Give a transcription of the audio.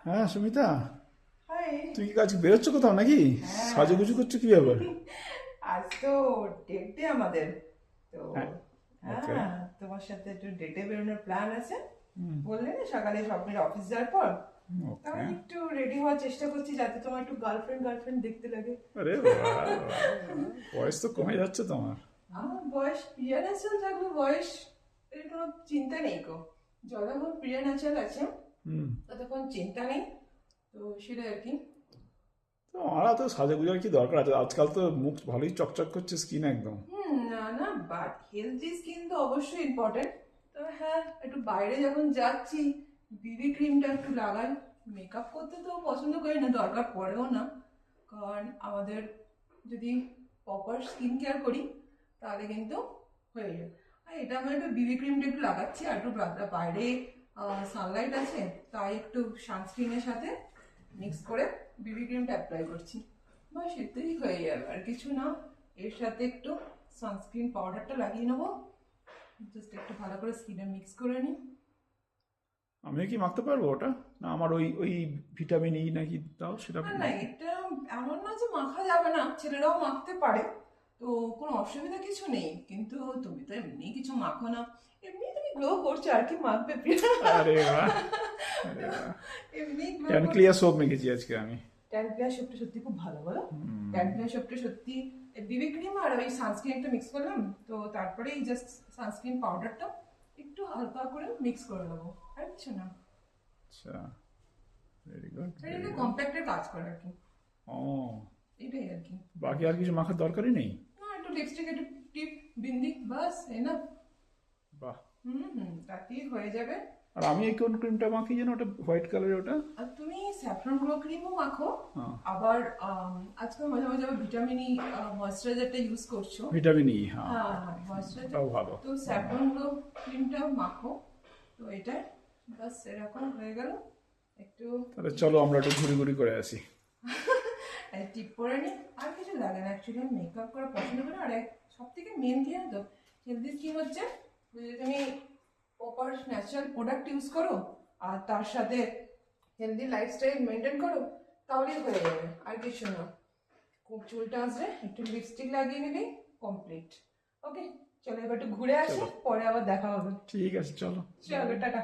হ্যাঁ সুমিতা, হাই। তুমি কি আজকে বেরোচ্ছ কোথাও নাকি? হ্যাঁ, সাজুগুজু করছো কি ব্যাপার? আজ তো ডেট ডে আমাদের। তো হ্যাঁ। ওকে। হ্যাঁ, তোমার সাথে একটু ডেটে বেরোনোর প্ল্যান আছে। বললে না সকালে স্বপ্নের অফিস যাওয়ার পর, ওকে। তাহলে একটু রেডি হওয়ার চেষ্টা করছি যাতে তোমার একটু গার্লফ্রেন্ড গার্লফ্রেন্ড দেখতে লাগে। আরে বাহ, বাহ, বয়স তো কমে যাচ্ছে তোমার। আমার বয়স প্রিয়া ন্যাচারাল থাকলে বয়স এর কোনো চিন্তা নেই গো। যতক্ষণ প্রিয়া ন্যাচারাল আছে হুম। ততক্ষণ চিন্তা নেই। তো সেটাই আর কি। তো আমার তো সাজুগুজুর কি দরকার আছে? আজকাল তো মুখ ভালোই চকচক করছে, স্কিন একদম। না না, বাট হেলদি স্কিন তো অবশ্যই ইম্পর্টেন্ট। তো হ্যাঁ, একটু বাইরে যখন যাচ্ছি বিবি ক্রিমটা একটু লাগাই। মেকআপ করতে তো পছন্দ করি না, দরকার পড়েও না। কারণ আমাদের যদি প্রপার স্কিন কেয়ার করি তাহলে কিন্তু হয়ে যায়। আর এটা আমার একটু বিবি ক্রিমটা একটু লাগাচ্ছি, আর একটু বাইরে সানলাইট আছে তাই একটু সানস্ক্রিনের সাথে মিক্স করে বিবি ক্রিমটা অ্যাপ্লাই করছি। বাস এতেই হয়ে যাবে, আর কিছু না। এর সাথে একটু সানস্ক্রিন পাউডারটা লাগিয়ে নেবো, জাস্ট একটু ভালো করে স্কিনে মিক্স করে নিই। আমি কি মাখতে পারবো ওটা? না আমার ওই ওই ভিটামিন ই নাকি দাও সেটা? না না, এটা এমন না যে মাখা যাবে না, ছেলেরাও মাখতে পারে। তো কোনো অসুবিধা কিছু নেই, কিন্তু তুমি তো এমনি কিছু মাখো না। এমনি তুমি গ্লো করছো, আর কি মাখবে প্রিয়া? আরে বাহ, আরে বাহ। এমনি গ্লো ট্যান করছো। ক্লিয়ার সোপ মেখেছি আজকে আমি। ট্যান ক্লিয়ার সোপটা সত্যি খুব ভালো, বলো। ট্যান ক্লিয়ার সোপটা সত্যি বিবি ক্রিম আর ওই সানস্ক্রিন একটা মিক্স করলাম, তো তারপরে এই জাস্ট সানস্ক্রিন পাউডারটা একটু হালকা করে মিক্স করে নেবো, আর কিছু না। আচ্ছা, ভেরি গুড, আর ভেরি এটা গুড। কম্প্যাক্টের কাজ করে আর কি। ও, এটাই আর কি। বাকি আর কিছু মাখার দরকারই নেই? না, একটু লিপস্টিক, একটু টিপ, বিন্দি, বাস এনাফ। বাহ। তাতেই হয়ে যাবে। আর আমি এই কোন ক্রিমটা মাখি যেন, ওটা হোয়াইট কালারের ওটা? আর তুমি স্যাফরন গ্লো ক্রিমও মাখো। হ্যাঁ। আবার আজকাল মাঝে মাঝে আবার ভিটামিন ই ময়েশ্চারাইজারটা ইউজ করছো। ভিটামিন ই, হ্যাঁ। হ্যাঁ হ্যাঁ, ময়েশ্চারাইজার। ওটাও ভালো। তো স্যাফরন গ্লো ক্রিমটাও মাখো। তো এটা বাস এরকম হয়ে গেল। একটু তাহলে চলো আমরা একটু ঘুরি ঘুরি করে আসি। টিপ করে নিই। আর কিছু লাগে না, অ্যাকচুয়ালি আমি মেকআপ করা পছন্দ করি। আর সব থেকে মেন কি জানো তো, হেলদি স্কিন হচ্ছে যদি তুমি প্রপার ন্যাচারাল প্রোডাক্ট ইউজ করো আর তার সাথে হেলদি লাইফস্টাইল মেনটেন করো, তাহলেই হয়ে যাবে, আর কিছু না। খুব চুলটা আসবে, একটু লিপস্টিক লাগিয়ে নিলেই কমপ্লিট। ওকে, চলো এবার একটু ঘুরে আসি, চলো। পরে আবার দেখা হবে। ঠিক আছে, চলো। চলো, টাটা।